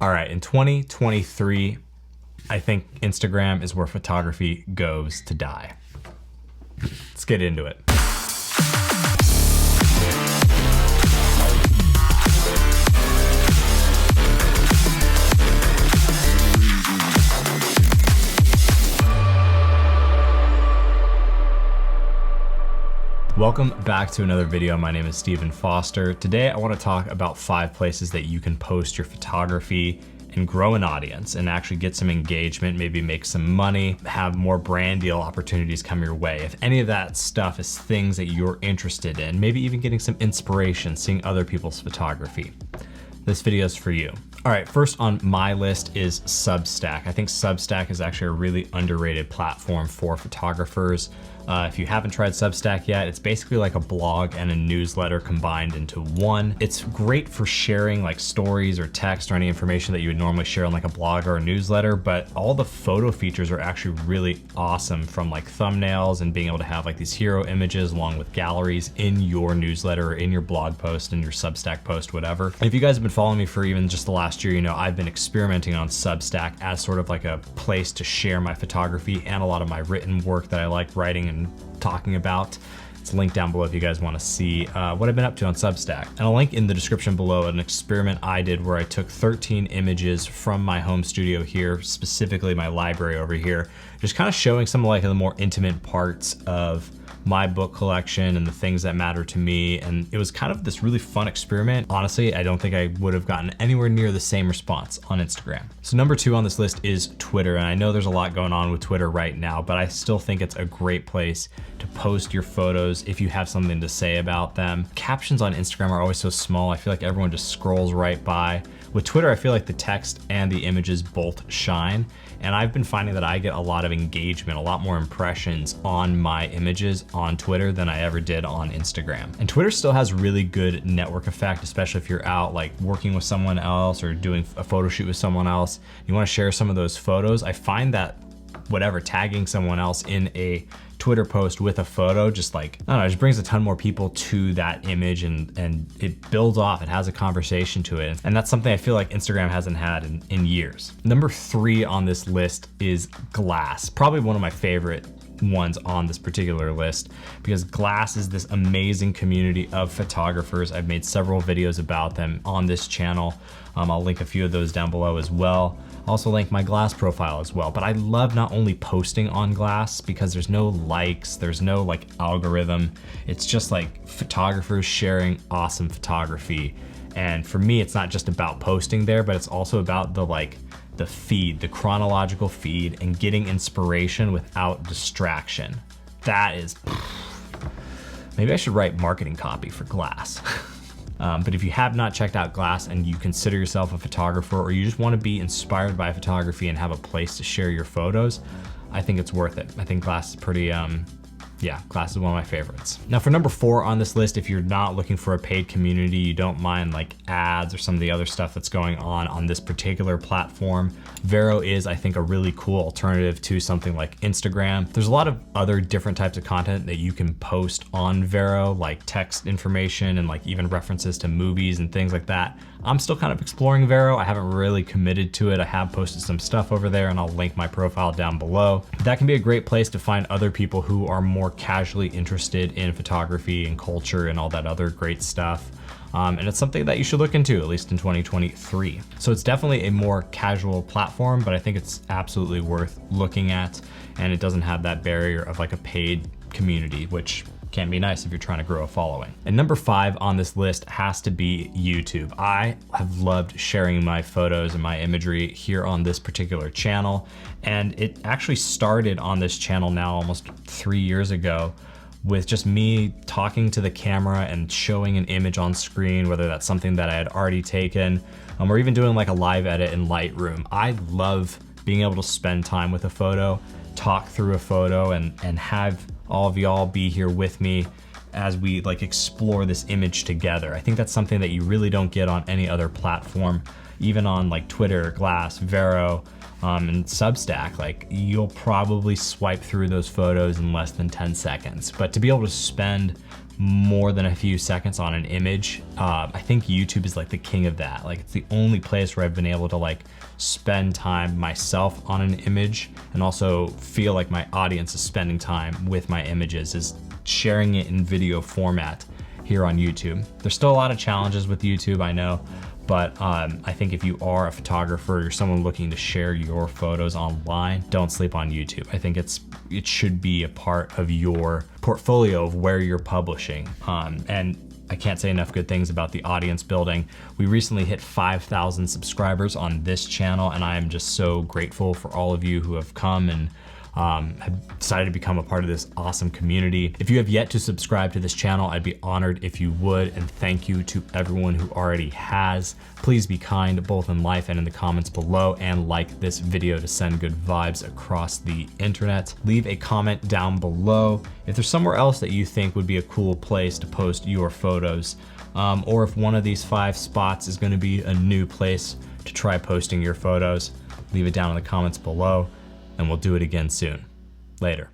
All right, in 2023, I think Instagram is where photography goes to die. Let's get into it. Welcome back to another video. My name is Stephen Foster. Today I want to talk about 5 places that you can post your photography and grow an audience and actually get some engagement, maybe make some money, have more brand deal opportunities come your way. If any of that stuff is things that you're interested in, maybe even getting some inspiration, seeing other people's photography, this video is for you. All right, first on my list is Substack. I think Substack is actually a really underrated platform for photographers. If you haven't tried Substack yet, it's basically like a blog and a newsletter combined into one. It's great for sharing like stories or text or any information that you would normally share on like a blog or a newsletter, but all the photo features are actually really awesome, from like thumbnails and being able to have like these hero images along with galleries in your newsletter or in your blog post and your Substack post, whatever. And if you guys have been following me for even just the last year, you know I've been experimenting on Substack as sort of like a place to share my photography and a lot of my written work that I like writing and talking about. It's linked down below if you guys want to see what I've been up to on Substack. And I'll link in the description below an experiment I did where I took 13 images from my home studio here, specifically my library over here, just kind of showing some of like the more intimate parts of my book collection and the things that matter to me. And it was kind of this really fun experiment. Honestly, I don't think I would have gotten anywhere near the same response on Instagram. So number 2 on this list is Twitter. And I know there's a lot going on with Twitter right now, but I still think it's a great place to post your photos if you have something to say about them. Captions on Instagram are always so small. I feel like everyone just scrolls right by. With Twitter, I feel like the text and the images both shine. And I've been finding that I get a lot of engagement, a lot more impressions on my images on Twitter than I ever did on Instagram. And Twitter still has really good network effect, especially if you're out like working with someone else or doing a photo shoot with someone else. You want to share some of those photos. I find that tagging someone else in a Twitter post with a photo just like, I don't know, it just brings a ton more people to that image and it builds off, it has a conversation to it. And that's something I feel like Instagram hasn't had in years. Number 3 on this list is Glass. Probably one of my favorite ones on this particular list because Glass is this amazing community of photographers. I've made several videos about them on this channel. I'll link a few of those down below as well. I'll also link my Glass profile as well. But I love not only posting on Glass because there's no likes, there's no like algorithm. It's just like photographers sharing awesome photography. And for me, it's not just about posting there, but it's also about the feed, the chronological feed, and getting inspiration without distraction. That is, maybe I should write marketing copy for Glass. But if you have not checked out Glass and you consider yourself a photographer or you just want to be inspired by photography and have a place to share your photos, I think it's worth it. I think Glass is pretty, Glass is one of my favorites. Now for number 4 on this list, if you're not looking for a paid community, you don't mind like ads or some of the other stuff that's going on this particular platform, Vero is, I think, a really cool alternative to something like Instagram. There's a lot of other different types of content that you can post on Vero, like text information and like even references to movies and things like that. I'm still kind of exploring Vero. I haven't really committed to it. I have posted some stuff over there and I'll link my profile down below. That can be a great place to find other people who are more casually interested in photography and culture and all that other great stuff. And it's something that you should look into, at least in 2023. So it's definitely a more casual platform, but I think it's absolutely worth looking at. And it doesn't have that barrier of like a paid community, which can be nice if you're trying to grow a following. And number 5 on this list has to be YouTube. I have loved sharing my photos and my imagery here on this particular channel. And it actually started on this channel now almost 3 years ago with just me talking to the camera and showing an image on screen, whether that's something that I had already taken, or even doing like a live edit in Lightroom. I love being able to spend time with a photo, talk through a photo, and have all of y'all be here with me as we like explore this image together. I think that's something that you really don't get on any other platform. even on like Twitter, Glass, Vero, and Substack, like you'll probably swipe through those photos in less than 10 seconds. But to be able to spend more than a few seconds on an image, I think YouTube is like the king of that. Like it's the only place where I've been able to like spend time myself on an image and also feel like my audience is spending time with my images, is sharing it in video format here on YouTube. There's still a lot of challenges with YouTube, I know, but I think if you are a photographer, you're someone looking to share your photos online, don't sleep on YouTube. I think it should be a part of your portfolio of where you're publishing. And I can't say enough good things about the audience building. We recently hit 5,000 subscribers on this channel, and I am just so grateful for all of you who have come and have decided to become a part of this awesome community. If you have yet to subscribe to this channel, I'd be honored if you would, and thank you to everyone who already has. Please be kind, both in life and in the comments below, and like this video to send good vibes across the internet. Leave a comment down below if there's somewhere else that you think would be a cool place to post your photos, or if one of these 5 spots is gonna be a new place to try posting your photos. Leave it down in the comments below, and we'll do it again soon. Later.